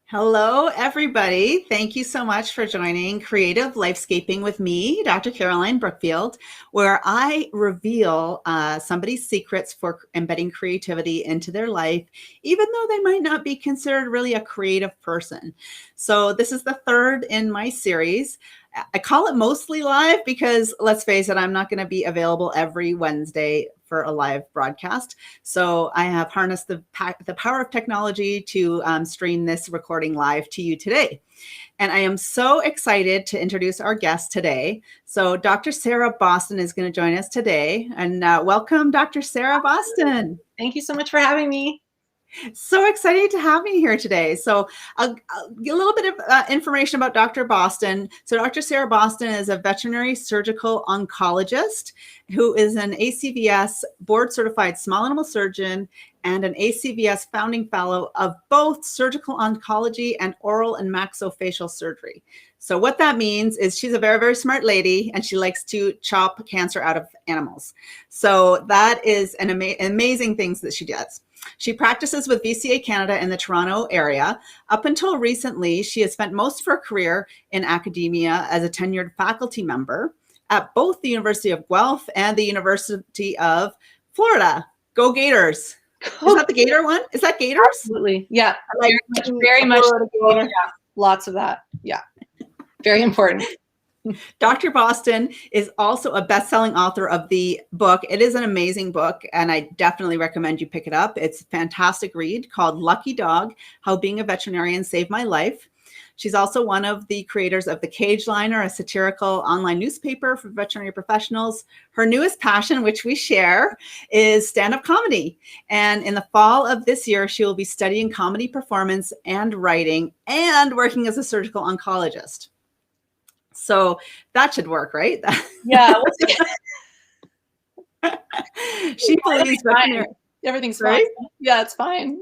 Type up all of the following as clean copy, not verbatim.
Hello, everybody. Thank you so much for joining Creative Lifescaping with me, Dr. Caroline Brookfield, where I reveal somebody's secrets for embedding creativity into their life, even though they might not be considered really a creative person. So this is the third in my series. I call it mostly live because, let's face it, I'm not going to be available every Wednesday for a live broadcast. So I have harnessed the power of technology to stream this recording live to you today. And I am so excited to introduce our guest today. So Dr. Sarah Boston is going to join us today. And welcome, Dr. Sarah Boston. Thank you so much for having me. So excited to have me here today. So I'll get a little bit of information about Dr. Boston. So Dr. Sarah Boston is a veterinary surgical oncologist who is an ACVS board certified small animal surgeon and an ACVS founding fellow of both surgical oncology and oral and maxillofacial surgery. So what that means is she's a very, very smart lady and she likes to chop cancer out of animals. So that is an amazing things that she does. She practices with VCA Canada in the Toronto area. Up until recently, she has spent most of her career in academia as a tenured faculty member at both the University of Guelph and the University of Florida. Go Gators. Is that the Gator one? Is that Gators? Absolutely. Yeah. Very much. Yeah. Lots of that. Yeah. Very important. Dr. Boston is also a best-selling author of the book. It is an amazing book, and I definitely recommend you pick it up. It's a fantastic read called Lucky Dog, How Being a Veterinarian Saved My Life. She's also one of the creators of The Cage Liner, a satirical online newspaper for veterinary professionals. Her newest passion, which we share, is stand-up comedy. And in the fall of this year, she will be studying comedy performance and writing and working as a surgical oncologist. So that should work, right? Yeah. She believes everything's fine. Right? Yeah, it's fine.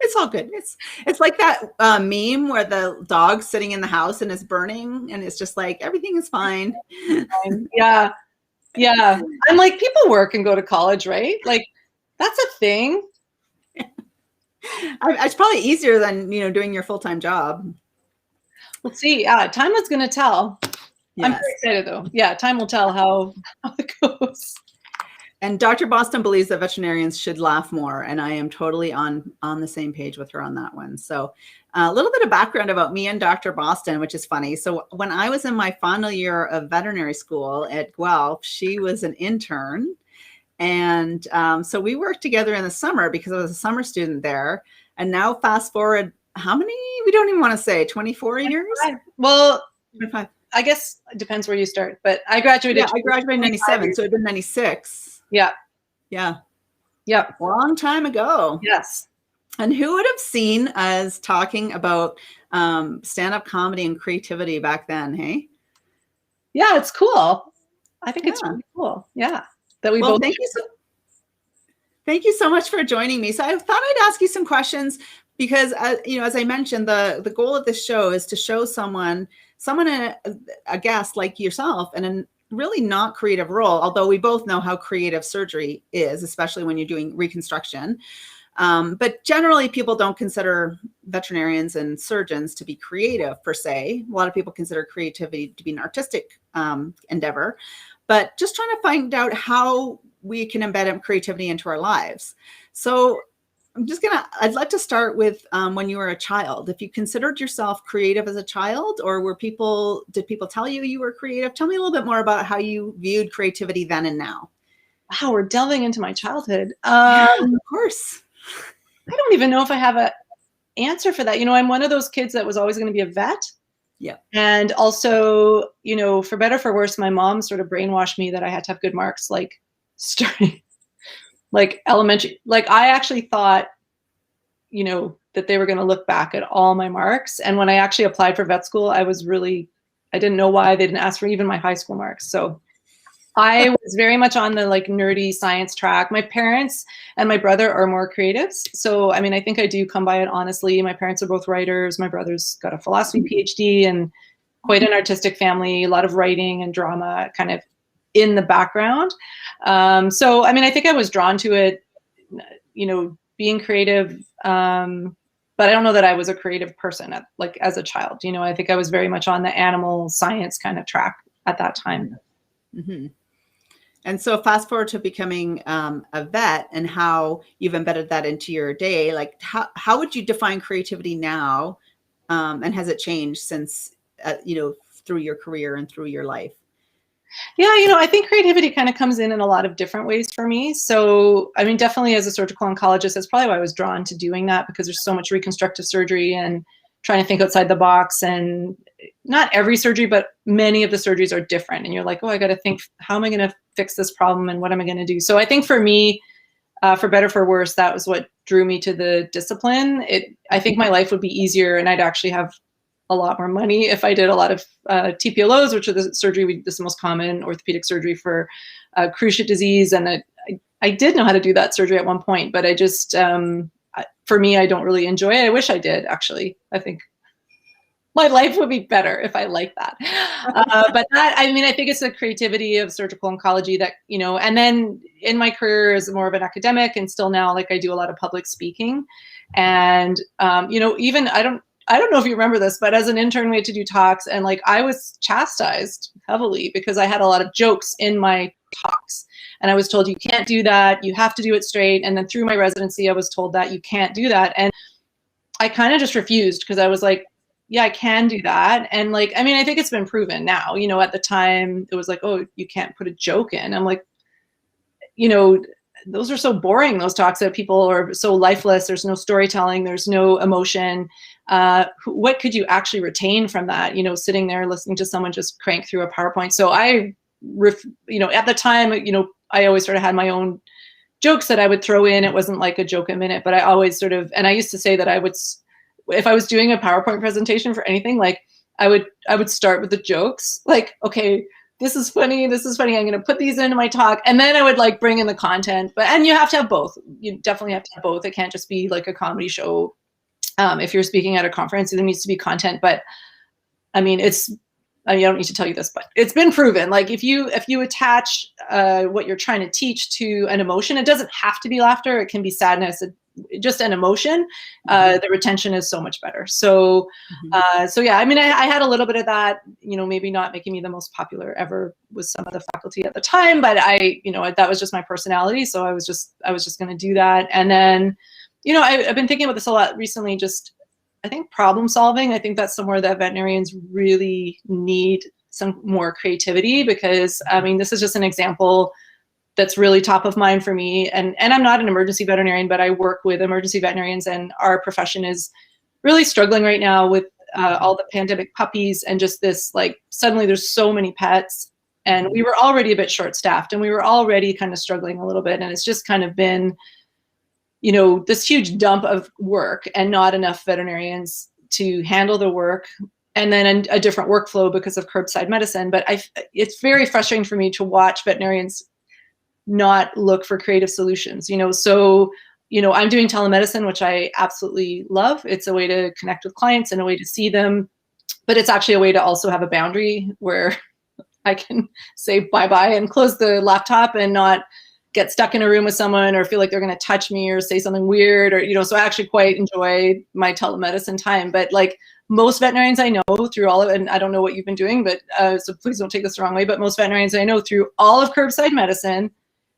It's all good. It's like that meme where the dog's sitting in the house and it's burning and it's just like, everything is fine. Yeah. Yeah. I'm like, people work and go to college, right? Like, that's a thing. It's probably easier than, doing your full-time job. We'll see. Yeah, time is going to tell. Yes. I'm very excited though. Yeah, time will tell how it goes. And Dr. Boston believes that veterinarians should laugh more, and I am totally on the same page with her on that one. So a little bit of background about me and Dr. Boston, which is funny. So when I was in my final year of veterinary school at Guelph, she was an intern. And so we worked together in the summer because I was a summer student there. And now fast forward, how many? We don't even want to say 24 years. Well, 25. I guess it depends where you start, but I graduated. Yeah, I graduated in 97, so it'd been 96. Yeah. Yeah. Yep. Long time ago. Yes. And who would have seen us talking about stand-up comedy and creativity back then, hey? Yeah, it's cool. I think it's really cool. Yeah. That we both. Thank you so much for joining me. So I thought I'd ask you some questions because, as I mentioned, the goal of this show is to show someone, a guest like yourself, in a really not creative role, although we both know how creative surgery is, especially when you're doing reconstruction. But generally, people don't consider veterinarians and surgeons to be creative per se. A lot of people consider creativity to be an artistic endeavor, but just trying to find out how we can embed creativity into our lives. So I'd like to start with when you were a child. If you considered yourself creative as a child, or did people tell you were creative? Tell me a little bit more about how you viewed creativity then and now. Wow, we're delving into my childhood. Of course. I don't even know if I have an answer for that. I'm one of those kids that was always going to be a vet. Yeah. And also, for better or for worse, my mom sort of brainwashed me that I had to have good marks, like starting like elementary. Like I actually thought, that they were going to look back at all my marks. And when I actually applied for vet school, I didn't know why they didn't ask for even my high school marks. So I was very much on the nerdy science track. My parents and my brother are more creatives. So, I think I do come by it honestly. My parents are both writers. My brother's got a philosophy PhD and quite an artistic family, a lot of writing and drama kind of in the background. I think I was drawn to it, being creative. but I don't know that I was a creative person as a child. I think I was very much on the animal science kind of track at that time. Mm-hmm. And so fast forward to becoming a vet and how you've embedded that into your day, like how would you define creativity now? And has it changed since, through your career and through your life? Yeah, I think creativity kind of comes in a lot of different ways for me. So, I mean, definitely as a surgical oncologist, that's probably why I was drawn to doing that, because there's so much reconstructive surgery and trying to think outside the box. And not every surgery, but many of the surgeries are different. And you're like, oh, I got to think, how am I going to fix this problem and what am I going to do? So I think for me, for better, for worse, that was what drew me to the discipline. I think my life would be easier and I'd actually have a lot more money if I did a lot of TPLOs, which are the surgery, this is the most common orthopedic surgery for cruciate disease. And I did know how to do that surgery at one point, but I just, for me, I don't really enjoy it. I wish I did, actually. I think my life would be better if I liked that. But I think it's the creativity of surgical oncology that, and then in my career as more of an academic and still now, like I do a lot of public speaking and, even I don't know if you remember this, but as an intern, we had to do talks and like I was chastised heavily because I had a lot of jokes in my talks and I was told, you can't do that. You have to do it straight. And then through my residency, I was told that you can't do that. And I kind of just refused because I was like, yeah, I can do that. And like, I mean, I think it's been proven now, at the time it was like, oh, you can't put a joke in. I'm like, those are so boring, those talks that people are so lifeless. There's no storytelling. There's no emotion. What could you actually retain from that? Sitting there listening to someone just crank through a PowerPoint. So at the time, I always sort of had my own jokes that I would throw in. It wasn't like a joke a minute, but I always and I used to say that if I was doing a PowerPoint presentation for anything, like I would start with the jokes, like, okay, this is funny. I'm going to put these into my talk. And then I would like bring in the content, and you have to have both. You definitely have to have both. It can't just be like a comedy show. If you're speaking at a conference, there needs to be content, but I mean, I don't need to tell you this, but it's been proven. Like if you attach what you're trying to teach to an emotion, it doesn't have to be laughter. It can be sadness, just an emotion. The retention is so much better. So, yeah, I mean, I had a little bit of that, maybe not making me the most popular ever with some of the faculty at the time, but that was just my personality. So I was just going to do that. And then, I've been thinking about this a lot recently, just I think problem solving. I think that's somewhere that veterinarians really need some more creativity because, I mean, this is just an example that's really top of mind for me. And I'm not an emergency veterinarian, but I work with emergency veterinarians and our profession is really struggling right now with all the pandemic puppies and just this, like, suddenly there's so many pets and we were already a bit short-staffed and we were already kind of struggling a little bit. And it's just kind of been, this huge dump of work and not enough veterinarians to handle the work, and then a different workflow because of curbside medicine. But it's very frustrating for me to watch veterinarians not look for creative solutions, So, I'm doing telemedicine, which I absolutely love. It's a way to connect with clients and a way to see them, but it's actually a way to also have a boundary where I can say bye-bye and close the laptop and not get stuck in a room with someone or feel like they're going to touch me or say something weird or, so I actually quite enjoy my telemedicine time. But like most veterinarians I know through all of it, and I don't know what you've been doing, but so please don't take this the wrong way, but most veterinarians I know through all of curbside medicine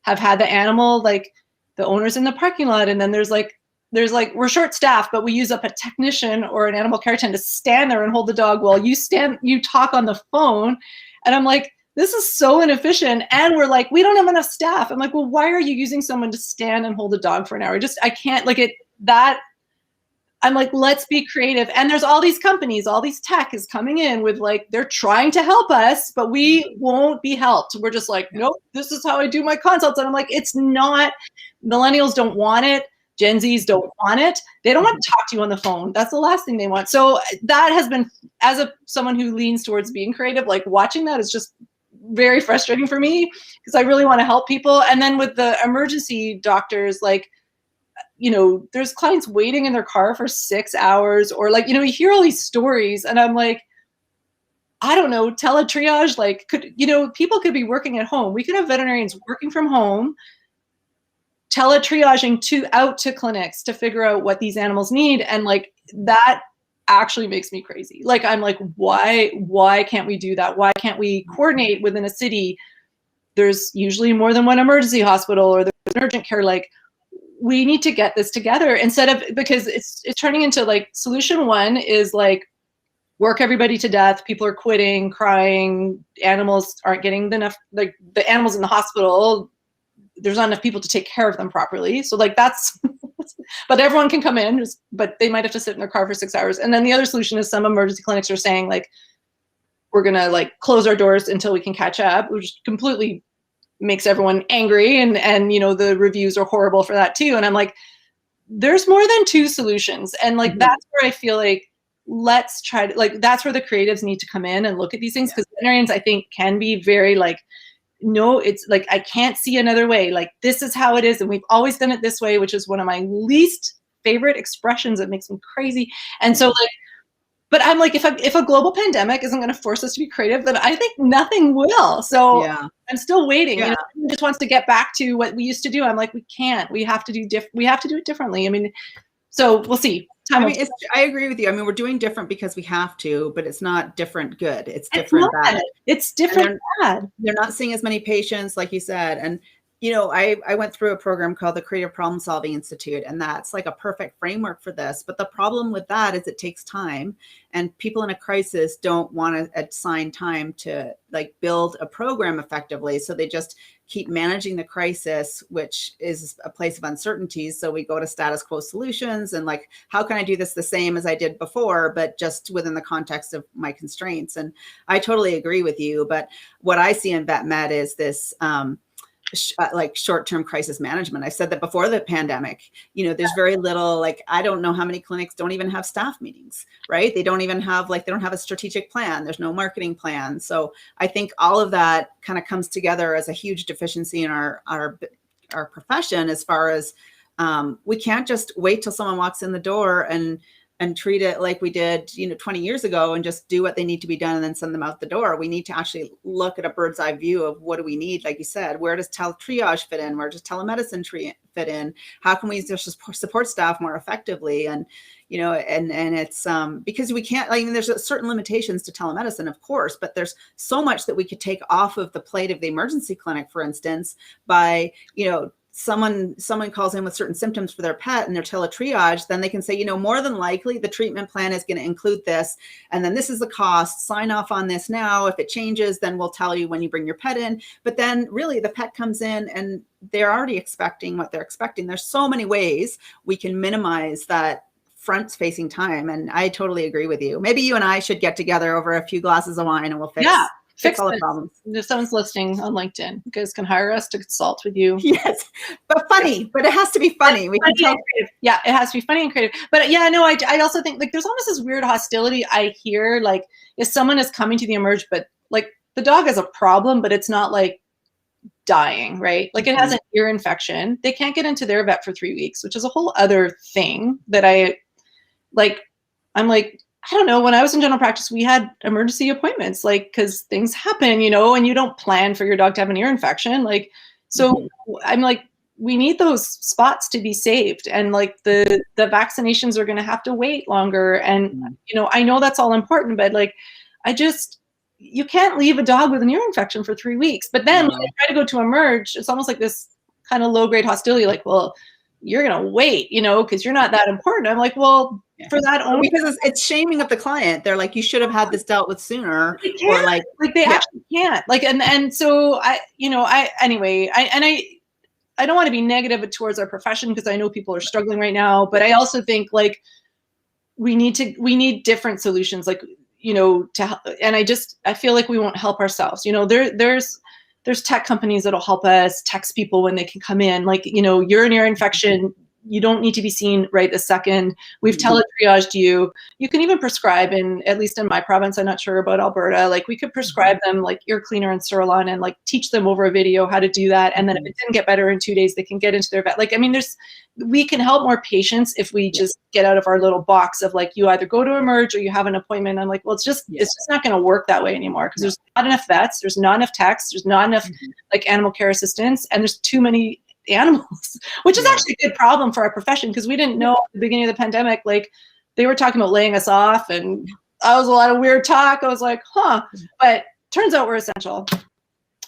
have had the animal, like the owners in the parking lot. And then there's like, we're short staffed, but we use up a technician or an animal care attendant to stand there and hold the dog while you talk on the phone. And I'm like, this is so inefficient. And we're like, we don't have enough staff. I'm like, well, why are you using someone to stand and hold a dog for an hour? I can't I'm like, let's be creative. And there's all these companies, all these tech is coming in with like, they're trying to help us, but we won't be helped. We're just like, nope, this is how I do my consults. And I'm like, it's not, millennials don't want it. Gen Zs don't want it. They don't want to talk to you on the phone. That's the last thing they want. So that has been, someone who leans towards being creative, like watching that is just very frustrating for me because I really want to help people. And then with the emergency doctors, like, there's clients waiting in their car for 6 hours or like, you hear all these stories and I'm like, I don't know, teletriage, like people could be working at home. We could have veterinarians working from home, teletriaging out to clinics to figure out what these animals need. And like that actually makes me crazy. Like, I'm like, why can't we do that? Why can't we coordinate within a city? There's usually more than one emergency hospital, or there's urgent care. Like, we need to get this together instead of, because it's turning into like, solution one is like, work everybody to death. People are quitting, crying. Animals aren't getting enough, like the animals in the hospital, there's not enough people to take care of them properly. So like that's, but everyone can come in, but they might have to sit in their car for 6 hours. And then the other solution is some emergency clinics are saying like, we're gonna like close our doors until we can catch up, which completely makes everyone angry. And you know, the reviews are horrible for that too. And I'm like, there's more than two solutions. And like, that's where I feel like, let's try to, like, that's where the creatives need to come in and look at these things. Because veterinarians, I think, can be very like, no, it's like, I can't see another way. Like, this is how it is. And we've always done it this way, which is one of my least favorite expressions. It makes me crazy. And so like, but I'm like, if a global pandemic isn't going to force us to be creative, then I think nothing will. So I'm still waiting. You know, everyone just wants to get back to what we used to do. I'm like, we can't. We have to do it differently. I mean, so we'll see. I mean, I agree with you. I mean, we're doing different because we have to, but it's not different good. It's different bad. It's different bad. They're not seeing as many patients, like you said. And, you know, I went through a program called the Creative Problem Solving Institute, and that's like a perfect framework for this. But the problem with that is it takes time, and people in a crisis don't want to assign time to like build a program effectively. So they just keep managing the crisis, which is a place of uncertainties. So we go to status quo solutions and like, how can I do this the same as I did before, but just within the context of my constraints? And I totally agree with you. But what I see in vet med is this, like short-term crisis management. I said that before the pandemic, you know, there's very little, like, I don't know how many clinics don't even have staff meetings, right? They don't even have, like, they don't have a strategic plan. There's no marketing plan. So I think all of that kind of comes together as a huge deficiency in our profession, as far as we can't just wait till someone walks in the door and treat it like we did, you know, 20 years ago, and just do what they need to be done and then send them out the door. We need to actually look at a bird's eye view of what do we need? Like you said, where does triage fit in? Where does telemedicine fit in? How can we just support staff more effectively? And, you know, and it's because we can't, like, there's certain limitations to telemedicine, of course, but there's so much that we could take off of the plate of the emergency clinic, for instance, by, you know, someone calls in with certain symptoms for their pet and they're teletriaged, then they can say, you know, more than likely the treatment plan is going to include this. And then this is the cost. Sign off on this now. If it changes, then we'll tell you when you bring your pet in. But then really the pet comes in and they're already expecting what they're expecting. There's so many ways we can minimize that front facing time. And I totally agree with you. Maybe you and I should get together over a few glasses of wine and we'll fix all the problems. If someone's listening on LinkedIn, you guys can hire us to consult with you. Yes, but funny. But it has to be funny. We can tell. Yeah, it has to be funny and creative. But yeah, no, I also think like there's almost this weird hostility I hear. Like, if someone is coming to the emerge, but like the dog has a problem, but it's not like dying, right? Like, it has an ear infection. They can't get into their vet for 3 weeks, which is a whole other thing that I'm like, I don't know, when I was in general practice, we had emergency appointments, like, because things happen, you know, and you don't plan for your dog to have an ear infection. Like, so I'm like, we need those spots to be saved. And like the vaccinations are going to have to wait longer. And, you know, I know that's all important, but like, you can't leave a dog with an ear infection for 3 weeks. But then when I try to go to emerge, it's almost like this kind of low grade hostility, like, well, you're going to wait, you know, because you're not that important. I'm like, well, for that only, because it's shaming of the client. They're like, you should have had this dealt with sooner, or like they actually can't. Like, and so I don't want to be negative towards our profession, because I know people are struggling right now, but I also think like we need different solutions, like, you know, and I feel like we won't help ourselves. You know, there's tech companies that'll help us text people when they can come in. Like, you know, you're an ear infection, you don't need to be seen right this second. We've teletriaged you. You can even prescribe, at least in my province, I'm not sure about Alberta, like we could prescribe them like ear cleaner and Surlon and like teach them over a video how to do that. And then if it didn't get better in 2 days, they can get into their vet. Like, I mean, we can help more patients if we just get out of our little box of like, you either go to emerge or you have an appointment. I'm like, well, it's just not going to work that way anymore, because there's not enough vets, there's not enough techs, there's not enough like animal care assistants, and there's too many animals, which is actually a good problem for our profession, because we didn't know at the beginning of the pandemic, like they were talking about laying us off, and that was a lot of weird talk. I was like, huh, but turns out we're essential.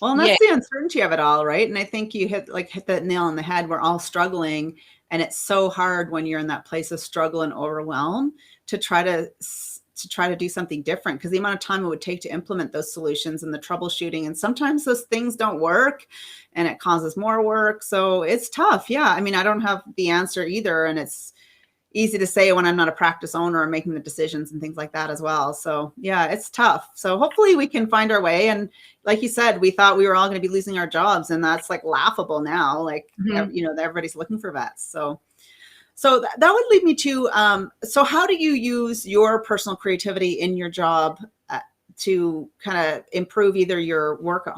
Well, and that's the uncertainty of it all, right? And I think you hit that nail on the head. We're all struggling, and it's so hard when you're in that place of struggle and overwhelm to try to do something different, because the amount of time it would take to implement those solutions and the troubleshooting, and sometimes those things don't work and it causes more work. So it's tough. Yeah. I mean, I don't have the answer either, and it's easy to say when I'm not a practice owner and making the decisions and things like that as well. So yeah, it's tough. So hopefully we can find our way. And like you said, we thought we were all going to be losing our jobs, and that's like laughable now. Like, you know, everybody's looking for vets. So that would lead me to, so how do you use your personal creativity in your job to kind of improve either your work,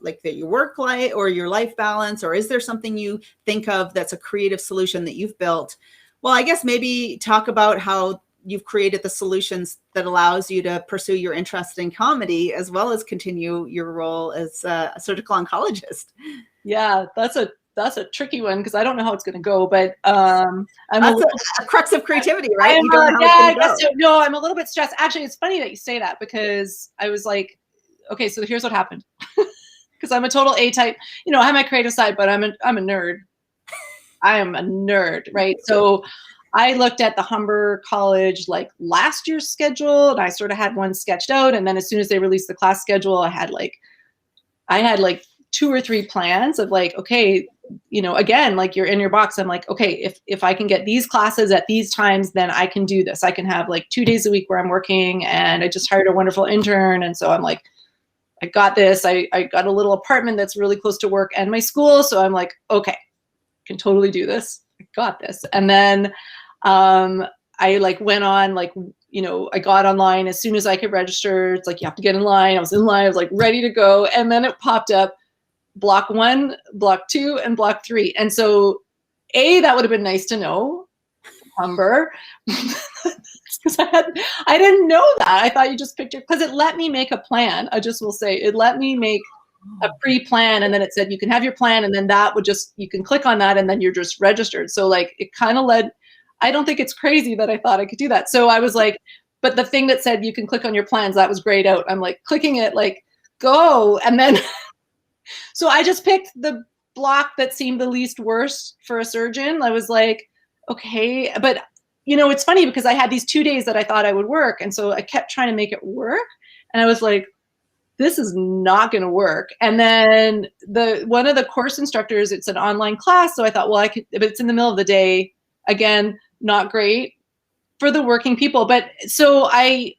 like your work life or your life balance? Or is there something you think of that's a creative solution that you've built? Well, I guess maybe talk about how you've created the solutions that allows you to pursue your interest in comedy as well as continue your role as a surgical oncologist. Yeah, that's a tricky one, because I don't know how it's going to go, but I'm that's a crux of creativity, right? You don't know how it's going to go. No, I'm a little bit stressed. Actually, it's funny that you say that, because I was like, okay, so here's what happened. Because I'm a total A-type. You know, I have my creative side, but I'm a nerd. I am a nerd, right? So I looked at the Humber College like last year's schedule, and I sort of had one sketched out. And then as soon as they released the class schedule, I had like 2 or 3 plans of like, okay, you know, again, like you're in your box. I'm like, okay, if I can get these classes at these times, then I can do this. I can have like 2 days a week where I'm working, and I just hired a wonderful intern. And so I'm like, I got this. I got a little apartment that's really close to work and my school. So I'm like, okay, can totally do this. I got this. And then I like went on, like, you know, I got online as soon as I could register. It's like, you have to get in line. I was in line. I was like ready to go. And then it popped up block 1, block 2, and block 3. And so that would have been nice to know, Humber, because I didn't know that. I thought you just picked because it let me make a plan. I just will say it let me make a pre-plan, and then it said you can have your plan, and then that would just, you can click on that and then you're just registered. So like it kind of led, I don't think it's crazy that I thought I could do that. So I was like, but the thing that said you can click on your plans, that was grayed out. I'm like clicking it, like go. And then so I just picked the block that seemed the least worst for a surgeon. I was like, okay, but you know, it's funny because I had these 2 days that I thought I would work. And so I kept trying to make it work. And I was like, this is not going to work. And then one of the course instructors, it's an online class. So I thought, well, I could, but it's in the middle of the day. Again, not great for the working people. But so I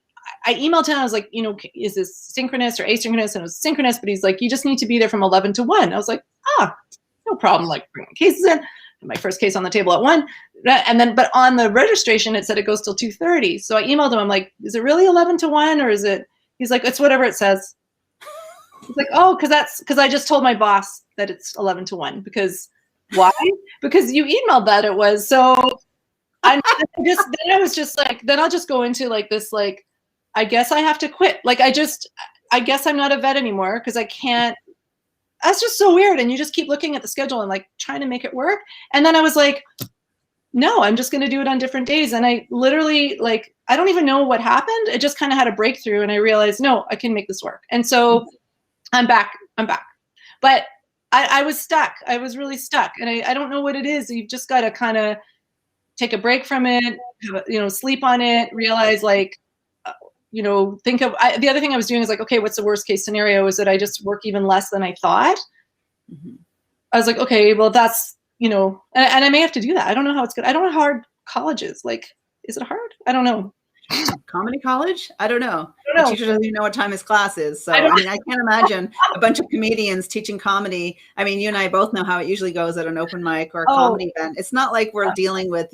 emailed him. I was like, you know, is this synchronous or asynchronous? And it was synchronous, but he's like, you just need to be there from 11 to 1. I was like, no problem. Like bringing cases in. My first case on the table at 1. And then, but on the registration, it said it goes till 2:30. So I emailed him. I'm like, is it really 11 to 1 or is it? He's like, it's whatever it says. He's like, oh, because I just told my boss that it's 11 to 1. Because why? Because you emailed that it was. So then I was just like, then I'll just go into like this, like, I guess I have to quit. Like, I guess I'm not a vet anymore because I can't. That's just so weird. And you just keep looking at the schedule and like trying to make it work. And then I was like, no, I'm just going to do it on different days. And I literally, like, I don't even know what happened. It just kind of had a breakthrough and I realized, no, I can make this work. And so I'm back. But I was stuck. I was really stuck. And I don't know what it is. You've just got to kind of take a break from it, sleep on it, realize like, think of, the other thing I was doing is like, okay, what's the worst case scenario? Is that I just work even less than I thought. Mm-hmm. I was like, okay, well that's, and I may have to do that. I don't know how it's good. I don't know how hard college is. Like, is it hard? I don't know. Comedy college? I don't know. The teacher doesn't even know what time his class is. So, I can't imagine a bunch of comedians teaching comedy. I mean, you and I both know how it usually goes at an open mic or a comedy event. It's not like we're dealing with,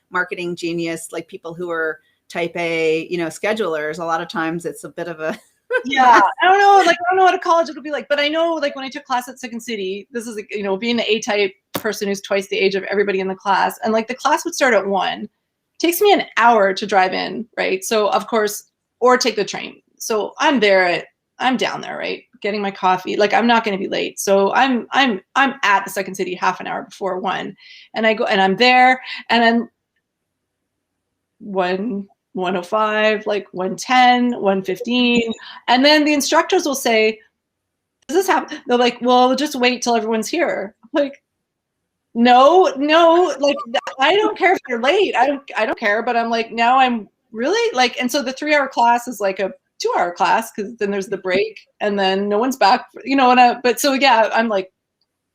marketing genius, like people who are type A, schedulers. A lot of times it's a bit of a yeah. I don't know. Like, I don't know what a college it'll be like, but I know like when I took class at Second City, this is like, being the A-type person who's twice the age of everybody in the class. And like the class would start at 1. It takes me an hour to drive in. Right. So of course, or take the train. So I'm there at I'm down there, right? Getting my coffee. Like, I'm not going to be late. So I'm at the Second City half an hour before 1. And I go, and I'm there, and I'm 1:05, like 1:10, 1:15. And then the instructors will say, does this happen? They're like, well, just wait till everyone's here. I'm like, no, like, I don't care if you're late. I don't care. But I'm like, now I'm really like, and so the 3-hour class is like a 2-hour class, because then there's the break, and then no one's back, but so yeah, I'm like,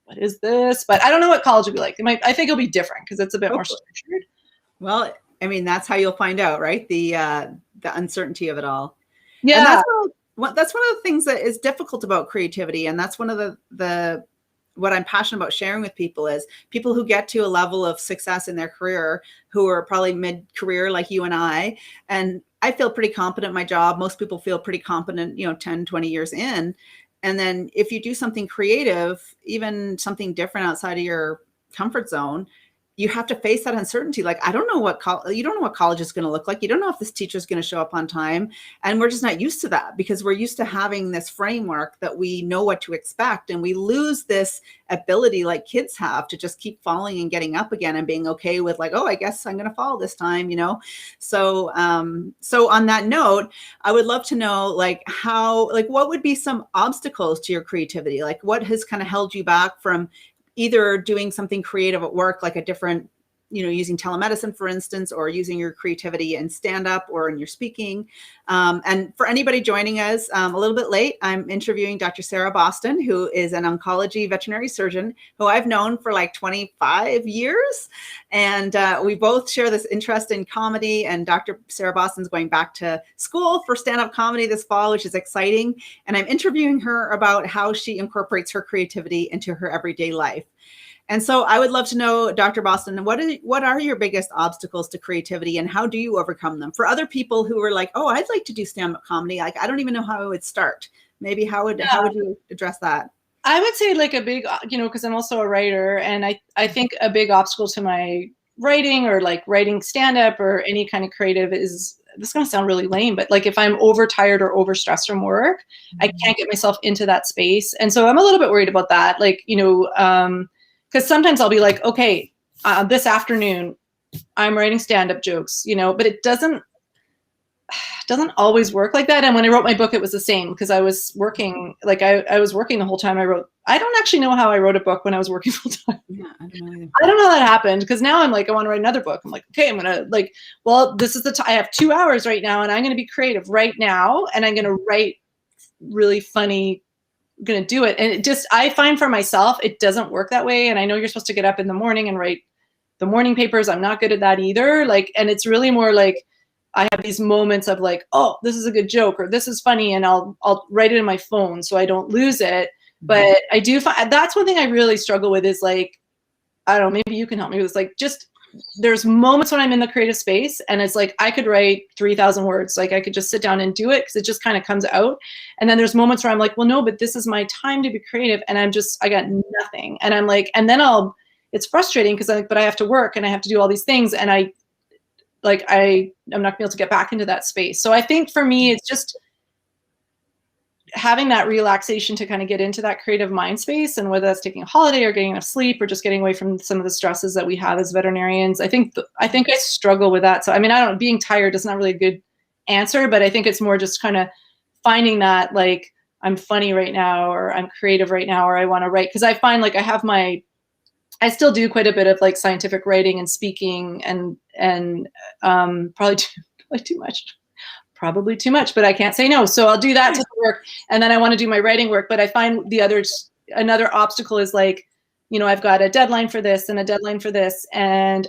what is this? But I don't know what college will be like. I think it'll be different because it's a bit more structured. Well, I mean, that's how you'll find out, right? The uncertainty of it all. Yeah. And that's one of the things that is difficult about creativity. And that's one of the what I'm passionate about sharing with people is people who get to a level of success in their career, who are probably mid-career like you and I. And I feel pretty competent in my job. Most people feel pretty competent, 10, 20 years in. And then if you do something creative, even something different outside of your comfort zone, you have to face that uncertainty. Like, I don't know you don't know what college is going to look like. You don't know if this teacher is going to show up on time. And we're just not used to that, because we're used to having this framework that we know what to expect. And we lose this ability, like kids have, to just keep falling and getting up again and being okay with, like, oh, I guess I'm going to fall this time, So, so on that note, I would love to know, like, what would be some obstacles to your creativity? Like, what has kind of held you back from either doing something creative at work, like a different, using telemedicine, for instance, or using your creativity in stand-up or in your speaking. And for anybody joining us a little bit late, I'm interviewing Dr. Sarah Boston, who is an oncology veterinary surgeon who I've known for like 25 years. And we both share this interest in comedy, and Dr. Sarah Boston's going back to school for stand-up comedy this fall, which is exciting. And I'm interviewing her about how she incorporates her creativity into her everyday life. And so I would love to know, Dr. Boston, what are your biggest obstacles to creativity, and how do you overcome them? For other people who are like, oh, I'd like to do stand-up comedy, like, I don't even know how I would start. Maybe how would you address that? I would say, like, a big, because I'm also a writer, and I think a big obstacle to my writing, or like writing stand-up or any kind of creative, is, this is going to sound really lame, but like, if I'm overtired or overstressed from work, I can't get myself into that space. And so I'm a little bit worried about that. Like, because sometimes I'll be like, okay, this afternoon I'm writing stand-up jokes, but it doesn't always work like that. And when I wrote my book, it was the same, because I was working, like, I was working the whole time I wrote. I don't actually know how I wrote a book when I was working full time. Yeah, I don't know either. I don't know how that happened, because now I'm like, I want to write another book. I'm like, okay, I'm going to, like, well, this is I have 2 hours right now, and I'm going to be creative right now, and I'm going to write really funny, going to do it. And it just, I find for myself, it doesn't work that way. And I know you're supposed to get up in the morning and write the morning papers. I'm not good at that either. Like, and it's really more like, I have these moments of like, oh, this is a good joke, or this is funny, and I'll write it in my phone so I don't lose it. But I do find that's one thing I really struggle with, is like, I don't know, maybe you can help me with this. Like, just, there's moments when I'm in the creative space, and it's like, I could write 3,000 words. Like, I could just sit down and do it, because it just kind of comes out. And then there's moments where I'm like, well, no, but this is my time to be creative, and I got nothing. And I'm like, and then it's frustrating, because I'm like, but I have to work, and I have to do all these things, and I'm not gonna be able to get back into that space. So I think for me, it's just having that relaxation to kind of get into that creative mind space, and whether that's taking a holiday, or getting enough sleep, or just getting away from some of the stresses that we have as veterinarians. I think I struggle with that. So, I mean, being tired is not really a good answer, but I think it's more just kind of finding that, like, I'm funny right now, or I'm creative right now, or I want to write. Because I find, like, I still do quite a bit of like scientific writing and speaking, and probably too much, but I can't say no. So I'll do that to work, and then I want to do my writing work. But I find another obstacle is, like, I've got a deadline for this and a deadline for this, and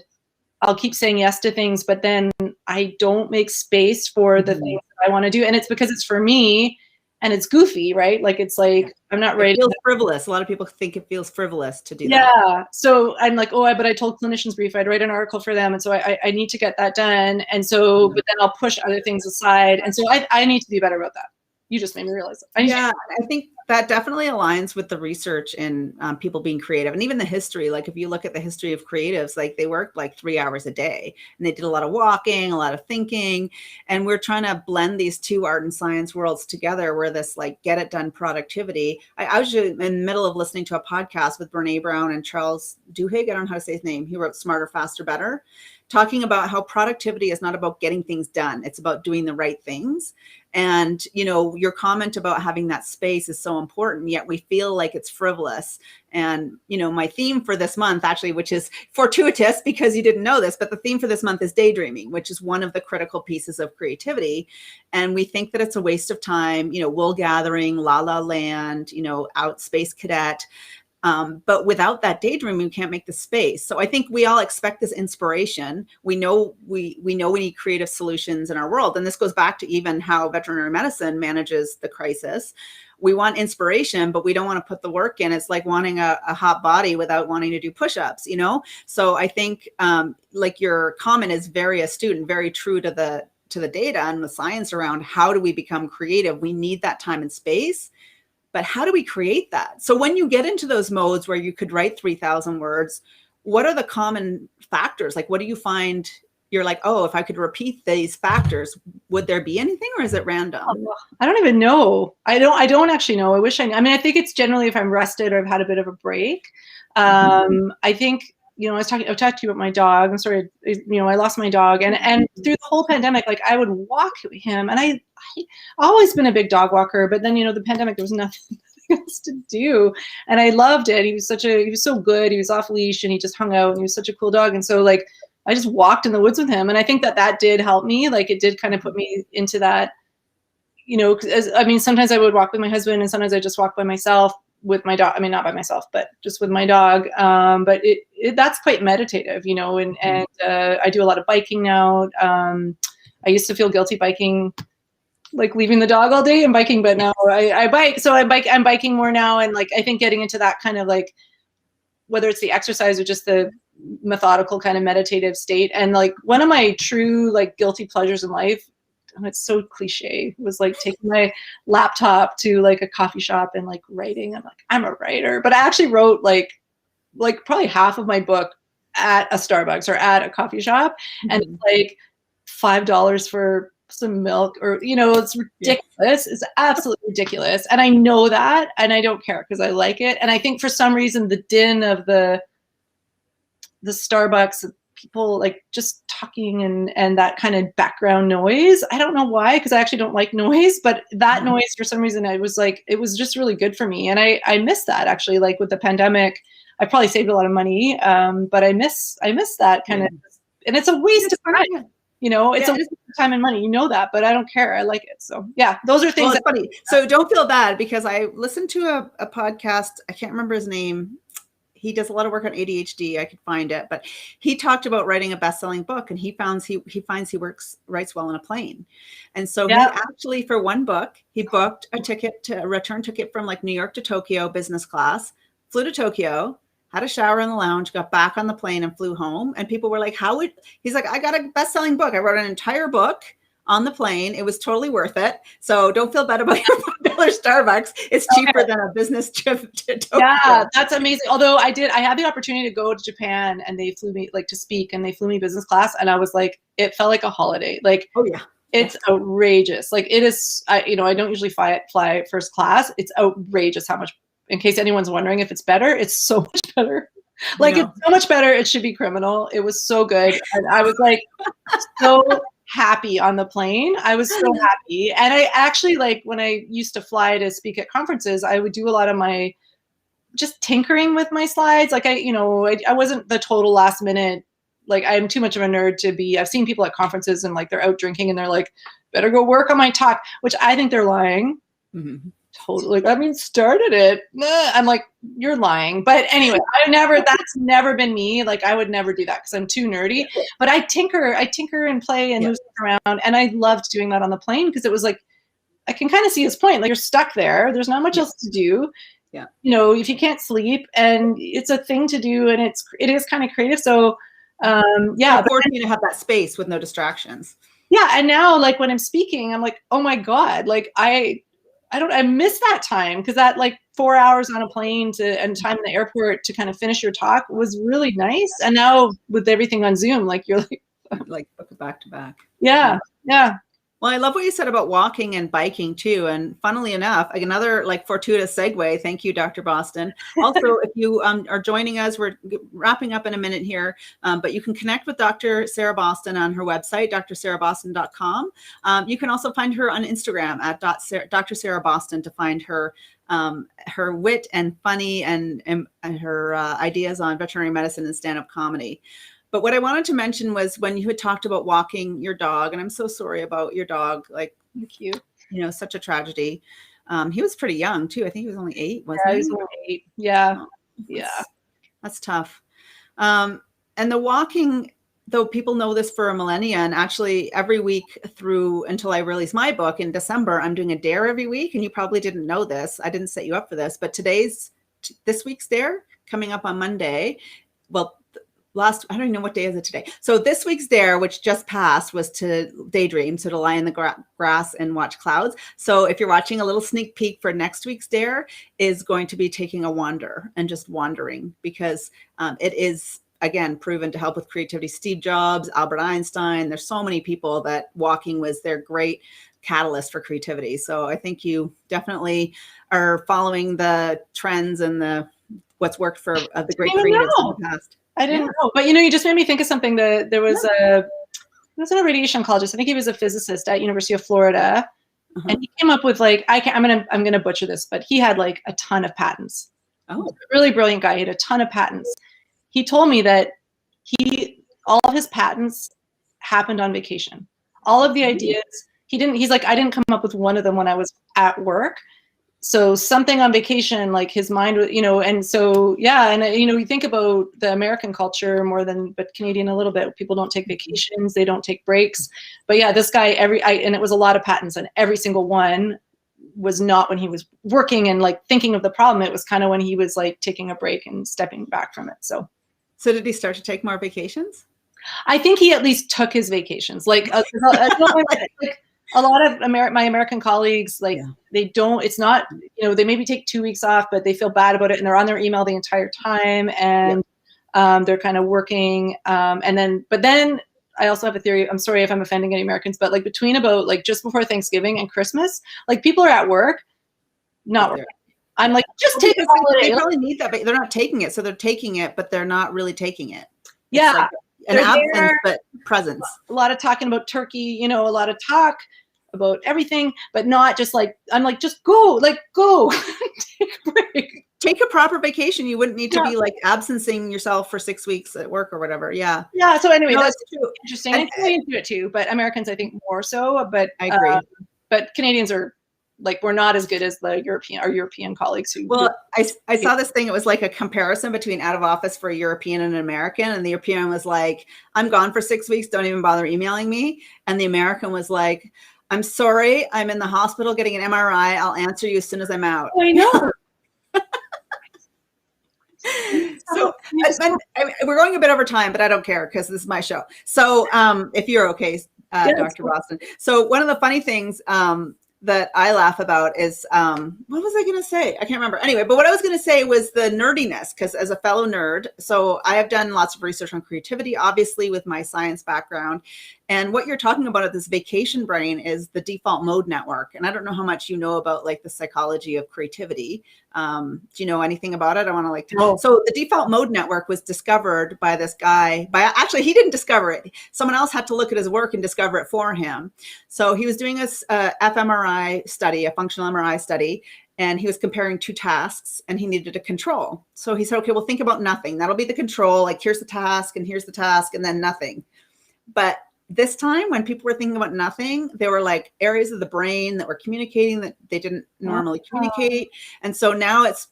I'll keep saying yes to things, but then I don't make space for the things that I want to do. And it's because it's for me, and it's goofy, right? Like, it's like, I'm not ready. It feels frivolous. A lot of people think it feels frivolous to do that. Yeah. So I'm like, but I told clinicians brief, I'd write an article for them. And so I need to get that done. And so, but then I'll push other things aside. And so I need to be better about that. You just made me realize. Yeah, I think that definitely aligns with the research in people being creative, and even the history. Like if you look at the history of creatives, like they worked like 3 hours a day, and they did a lot of walking, a lot of thinking, and we're trying to blend these two art and science worlds together. Where this like get it done productivity. I was in the middle of listening to a podcast with Brene Brown and Charles Duhigg. I don't know how to say his name. He wrote Smarter, Faster, Better, talking about how productivity is not about getting things done. It's about doing the right things. And, you know, your comment about having that space is so important, yet we feel like it's frivolous. And, you know, my theme for this month, actually, which is fortuitous because you didn't know this, but the theme for this month is daydreaming, which is one of the critical pieces of creativity. And we think that it's a waste of time, you know, wool gathering, la la land, you know, out space cadet. But without that daydreaming, we can't make the space. So I think we all expect this inspiration. We know we need creative solutions in our world. And this goes back to even how veterinary medicine manages the crisis. We want inspiration, but we don't want to put the work in. It's like wanting a hot body without wanting to do push-ups, you know? So I think like your comment is very astute and very true to the data and the science around how do we become creative? We need that time and space. But how do we create that? So when you get into those modes where you could write 3,000 words, what are the common factors? Like, what do you find you're like, oh, if I could repeat these factors, would there be anything, or is it random? I don't even know. I don't actually know. I wish I knew. I mean, I think it's generally if I'm rested or I've had a bit of a break. I think, you know, I've talked to you about my dog. I'm sorry, you know, I lost my dog, and through the whole pandemic, like I would walk him, and I always been a big dog walker, but then, you know, the pandemic, there was nothing else to do, and I loved it. He was so good. He was off leash, and he just hung out, and he was such a cool dog. And so like I just walked in the woods with him, and I think that did help me. Like it did kind of put me into that, you know, I mean, sometimes I would walk with my husband, and sometimes I just walk by myself with my dog. I mean, not by myself, but just with my dog. But that's quite meditative, you know, and I do a lot of biking now. I used to feel guilty biking, like leaving the dog all day and biking, but now I bike. So I'm biking more now. And like, I think getting into that kind of like, whether it's the exercise or just the methodical kind of meditative state. And like one of my true like guilty pleasures in life, and it's so cliche, was like taking my laptop to like a coffee shop and like writing. I'm a writer, but I actually wrote like probably half of my book at a Starbucks or at a coffee shop. And it's like $5 for some milk, or, you know, it's ridiculous. It's absolutely ridiculous. And I know that, and I don't care because I like it. And I think for some reason, the din of the Starbucks, people like just talking and that kind of background noise. I don't know why, because I actually don't like noise, but that noise for some reason, I was like, it was just really good for me. And I miss that actually, like with the pandemic, I probably saved a lot of money. But I miss that kind of, and it's a waste of time. You know, it's a waste of time and money. You know that, but I don't care. I like it. So yeah, those are things. Well, it's funny. So don't feel bad, because I listened to a podcast. I can't remember his name. He does a lot of work on ADHD. I could find it, but he talked about writing a best-selling book, and he finds he writes well in a plane. And so he actually, for one book, he booked a return ticket from like New York to Tokyo, business class, flew to Tokyo, had a shower in the lounge, got back on the plane and flew home. And people were like, he's like, I got a best-selling book. I wrote an entire book on the plane. It was totally worth it. So don't feel bad about your $5 Starbucks. It's cheaper than a business trip to Tokyo. Yeah, that's amazing. Although I had the opportunity to go to Japan, and they flew me like to speak, and they flew me business class. And I was like, it felt like a holiday. Like, oh yeah, it's outrageous. Like it is, I don't usually fly first class. It's outrageous how much, in case anyone's wondering if it's better, it's so much better. Like it's so much better. It should be criminal. It was so good. And I was like, so happy on the plane. I was so happy. And I actually, like when I used to fly to speak at conferences, I would do a lot of my just tinkering with my slides. Like I wasn't the total last minute. Like I'm too much of a nerd to be, I've seen people at conferences and like they're out drinking and they're like, better go work on my talk, which I think they're lying. Mm-hmm. Totally. I mean, started it. I'm like, you're lying. But anyway, that's never been me. Like I would never do that because I'm too nerdy, but I tinker and play and move around. And I loved doing that on the plane because it was like, I can kind of see his point. Like you're stuck there. There's not much else to do. Yeah. You know, if you can't sleep, and it's a thing to do, and it is kind of creative. So it's forcing you to have that space with no distractions. Yeah. And now like when I'm speaking, I'm like, oh my God, like I miss that time, because that like 4 hours on a plane and time in the airport to kind of finish your talk was really nice. And now with everything on Zoom, like you're like back to back. Yeah. Well, I love what you said about walking and biking too. And funnily enough, like another like fortuitous segue. Thank you, Dr. Boston. Also, if you are joining us, we're wrapping up in a minute here, but you can connect with Dr. Sarah Boston on her website, drsarahboston.com. You can also find her on Instagram at Dr. Sarah Boston to find her wit and funny and her ideas on veterinary medicine and stand-up comedy. But what I wanted to mention was when you had talked about walking your dog, and I'm so sorry about your dog. Like, thank you. You know, such a tragedy. He was pretty young too. I think he was only 8, wasn't he? He was only 8. Yeah. Oh, that's tough. And the walking, though people know this for a millennia, and actually every week through until I release my book in December, I'm doing a dare every week. And you probably didn't know this. I didn't set you up for this, but this week's dare coming up on Monday. Well, I don't even know what day is it today. So this week's dare, which just passed, was to daydream, so to lie in the grass and watch clouds. So if you're watching, a little sneak peek for next week's dare is going to be taking a wander and just wandering, because it is, again, proven to help with creativity. Steve Jobs, Albert Einstein, there's so many people that walking was their great catalyst for creativity. So I think you definitely are following the trends and what's worked for the great creatives in the past. I didn't know, but you just made me think of something. That there was a radiation oncologist. I think he was a physicist at University of Florida, and he came up with like I'm gonna butcher this, but he had like a ton of patents. Oh, really brilliant guy. He had a ton of patents. He told me that all of his patents happened on vacation. All of the ideas he's like, I didn't come up with one of them when I was at work. So something on vacation, like his mind, and so, yeah. And, you think about the American culture more but Canadian a little bit. People don't take vacations. They don't take breaks. But yeah, this guy, and it was a lot of patents, and every single one was not when he was working and like thinking of the problem. It was kind of when he was like taking a break and stepping back from it. So did he start to take more vacations? I think he at least took his vacations. Like, a lot of my American colleagues, like they don't, it's not, they maybe take 2 weeks off, but they feel bad about it and they're on their email the entire time, and they're kind of working. But then I also have a theory. I'm sorry if I'm offending any Americans, but like between about like just before Thanksgiving and Christmas, like people are at work, not working. I'm like, just take a holiday. They probably need that, but they're not taking it. So they're taking it, but they're not really taking it. Yeah. Like an absence, but presence. A lot of talking about turkey, a lot of talk about everything, but not just like, I'm like, just go, take a break. Take a proper vacation. You wouldn't need to be like absencing yourself for 6 weeks at work or whatever. Yeah. Yeah. So anyway, that's interesting. And Canadians do it too, but Americans, I think more so, but I agree. But Canadians are like, we're not as good as our European colleagues who. Well, I saw this thing. It was like a comparison between out of office for a European and an American. And the European was like, I'm gone for 6 weeks. Don't even bother emailing me. And the American was like, I'm sorry, I'm in the hospital getting an MRI. I'll answer you as soon as I'm out. I know. So we're going a bit over time, but I don't care because this is my show. So if you're okay, Dr. Boston. So one of the funny things that I laugh about is, what was I going to say? I can't remember. Anyway, but what I was going to say was the nerdiness, because as a fellow nerd, so I have done lots of research on creativity, obviously with my science background. And what you're talking about at this vacation brain is the default mode network. And I don't know how much you know about like the psychology of creativity. Do you know anything about it? I want to like, so the default mode network was discovered by this guy actually, he didn't discover it. Someone else had to look at his work and discover it for him. So he was doing a fMRI study, a functional MRI study, and he was comparing 2 tasks and he needed a control. So he said, okay, well, think about nothing. That'll be the control. Like here's the task and here's the task and then nothing. But this time when people were thinking about nothing, there were like areas of the brain that were communicating that they didn't normally communicate. And so now it's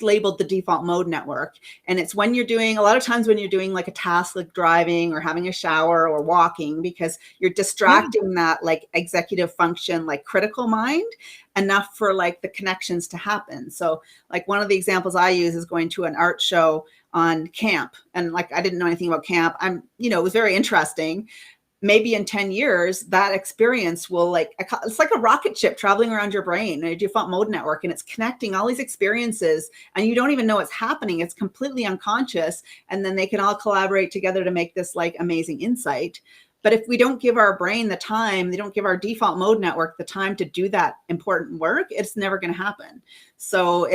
labeled the default mode network. And it's when you're doing, a lot of times when you're doing like a task like driving or having a shower or walking, because you're distracting that like executive function, like critical mind enough for like the connections to happen. So like one of the examples I use is going to an art show on camp. And like, I didn't know anything about camp. It was very interesting. maybe in 10 years, that experience will like, it's like a rocket ship traveling around your brain, a default mode network, and it's connecting all these experiences and you don't even know it's happening. It's completely unconscious. And then they can all collaborate together to make this like amazing insight. But if we don't give our brain the time, they don't give our default mode network the time to do that important work, it's never going to happen. So,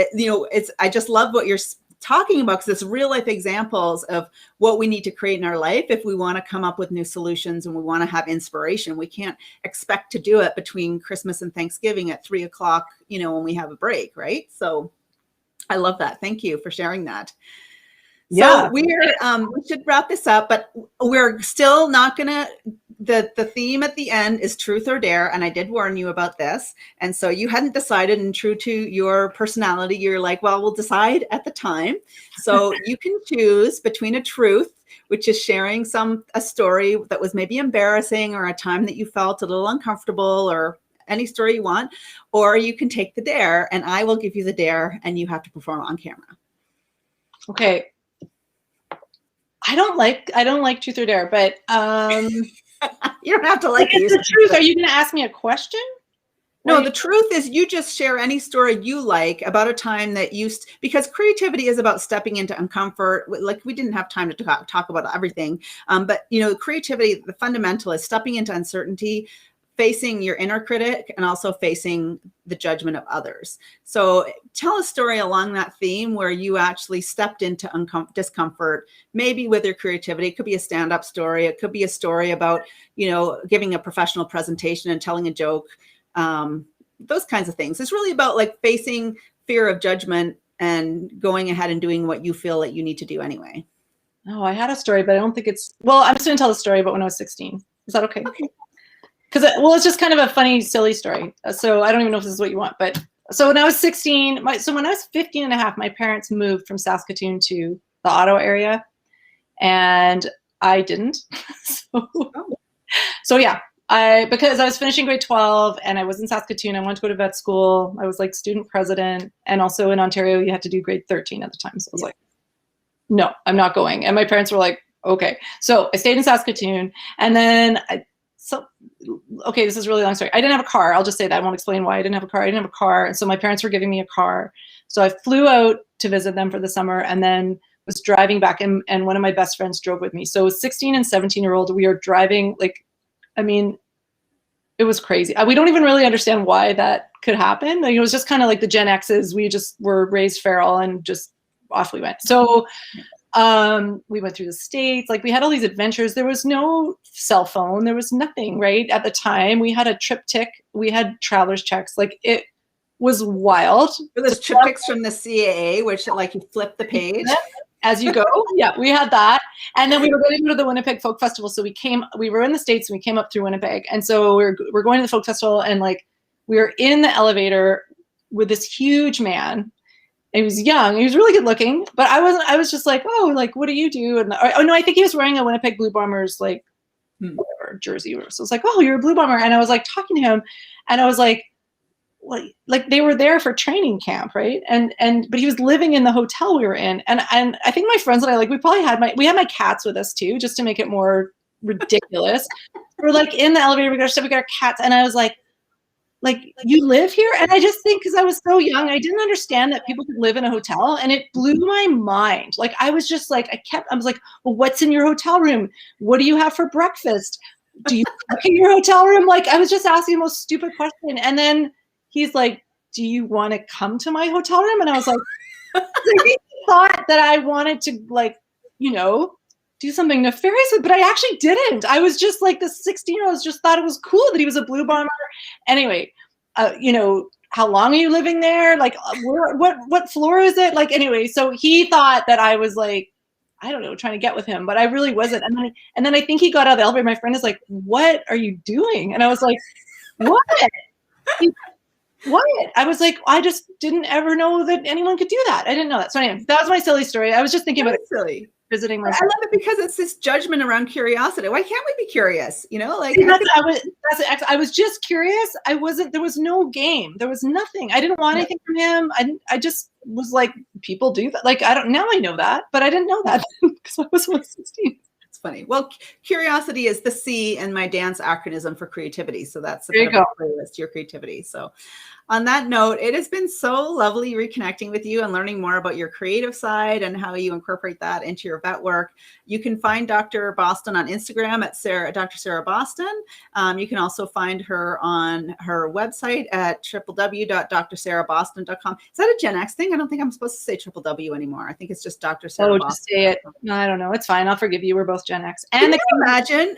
I just love what you're talking about, because it's real life examples of what we need to create in our life if we want to come up with new solutions and we want to have inspiration. We can't expect to do it between Christmas and Thanksgiving at 3 o'clock, when we have a break, right? So I love that. Thank you for sharing that. Yeah. So we should wrap this up, but we're still not gonna, the theme at the end is truth or dare. And I did warn you about this. And so you hadn't decided, and true to your personality, you're like, well, we'll decide at the time. So you can choose between a truth, which is sharing a story that was maybe embarrassing or a time that you felt a little uncomfortable, or any story you want, or you can take the dare and I will give you the dare and you have to perform on camera. Okay. I don't like truth or dare, but you don't have to like it. It's the truth. Are you going to ask me a question? No, the truth is you just share any story you like about a time that because creativity is about stepping into uncomfort. Like, we didn't have time to talk about everything. But creativity, the fundamental is stepping into uncertainty, facing your inner critic, and also facing the judgment of others. So tell a story along that theme where you actually stepped into discomfort, maybe with your creativity. It could be a stand-up story. It could be a story about, giving a professional presentation and telling a joke, those kinds of things. It's really about like facing fear of judgment and going ahead and doing what you feel that you need to do anyway. Oh, I had a story, but I don't think I'm just going to tell the story about when I was 16. Is that okay? Okay. Because, it's just kind of a funny, silly story. So I don't even know if this is what you want. But so when I was 16, when I was 15 and a half, my parents moved from Saskatoon to the Ottawa area. And I didn't. So yeah, because I was finishing grade 12 and I was in Saskatoon, I wanted to go to vet school. I was like student president. And also in Ontario, you had to do grade 13 at the time. So I was like, no, I'm not going. And my parents were like, okay. So I stayed in Saskatoon. And then okay, this is a really long story. I didn't have a car. I'll just say that. I won't explain why I didn't have a car. I didn't have a car. And so my parents were giving me a car. So I flew out to visit them for the summer and then was driving back, and one of my best friends drove with me. So 16 and 17-year-old, we are driving, it was crazy. We don't even really understand why that could happen. It was just kind of like the Gen X's. We just were raised feral and just off we went. So we went through the States, we had all these adventures. There was no cell phone. There was nothing, right? At the time, we had a triptych. We had traveler's checks. It was wild. Those triptychs from the CAA, which you flip the page as you go. Yeah, we had that. And then we were going to go to the Winnipeg Folk Festival. So we were in the States and we came up through Winnipeg. And so we're going to the Folk Festival, and we were in the elevator with this huge man. He was young. He was really good looking, but I wasn't. I was just like, oh, what do you do? And no, I think he was wearing a Winnipeg Blue Bombers whatever jersey. So I was like, oh, you're a Blue Bomber. And I was talking to him, and I was like, what? They were there for training camp, right? But he was living in the hotel we were in, and I think my friends and I we probably had my cats with us too, just to make it more ridiculous. We're in the elevator. We got our cats, and I was like, you live here? And I just think, because I was so young, I didn't understand that people could live in a hotel, and it blew my mind. I was just I was like, well, what's in your hotel room? What do you have for breakfast? Do you cook in your hotel room? I was just asking the most stupid question. And then he's like, do you want to come to my hotel room? And I was like, he thought that I wanted to do something nefarious, but I actually didn't. I was just the 16-year-olds just thought it was cool that he was a Blue Bomber. Anyway, how long are you living there? What floor is it? Anyway, so he thought that I was I don't know, trying to get with him, but I really wasn't. And then I think he got out of the elevator. My friend is like, what are you doing? And I was like, what? What? I was like, I just didn't ever know that anyone could do that. I didn't know that. So anyway, that was my silly story. I was just thinking about it. Silly. Visiting my I love it because it's this judgment around curiosity. Why can't we be curious? I was just curious. There was no game. There was nothing. I didn't want anything from him. I just was people do that. Now I know that, but I didn't know that because I was 16. It's funny. Well, curiosity is the C in my dance acronym for creativity. So that's the There you go. playlist, your creativity. So on that note, it has been so lovely reconnecting with you and learning more about your creative side and how you incorporate that into your vet work. You can find Dr. Boston on Instagram at Dr. Sarah Boston. You can also find her on her website at www.drsarahboston.com. Is that a Gen X thing? I don't think I'm supposed to say W anymore. I think it's just Dr. Sarah Boston. Just say it. No, I don't know. It's fine. I'll forgive you. We're both Gen X. And can you imagine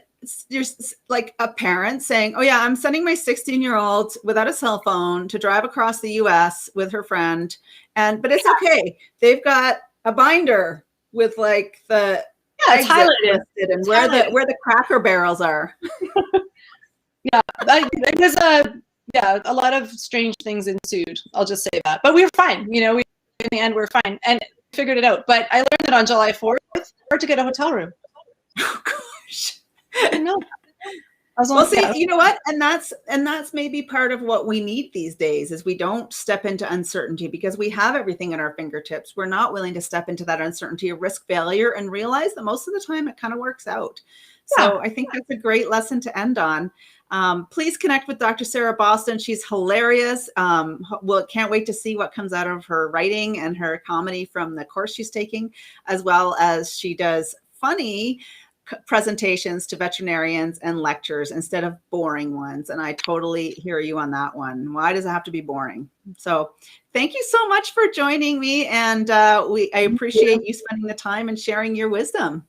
there's like a parent saying, oh yeah, I'm sending my 16-year-old without a cell phone to drive across the US with her friend. But it's okay. They've got a binder with like the it's highlighted and where the Cracker Barrels are. There's a lot of strange things ensued. I'll just say that. But we were fine. You know, in the end, we're fine and figured it out. But I learned that on July 4th, hard to get a hotel room. Oh gosh. I know. Well, see, you know what? And that's maybe part of what we need these days is we don't step into uncertainty because we have everything at our fingertips. We're not willing to step into that uncertainty or risk failure and realize that most of the time it kind of works out. So I think that's a great lesson to end on. Please connect with Dr. Sarah Boston. She's hilarious. Can't wait to see what comes out of her writing and her comedy from the course she's taking, as well as she does funny presentations to veterinarians and lectures instead of boring ones. And I totally hear you on that one. Why does it have to be boring? So thank you so much for joining me. And I appreciate you spending the time and sharing your wisdom.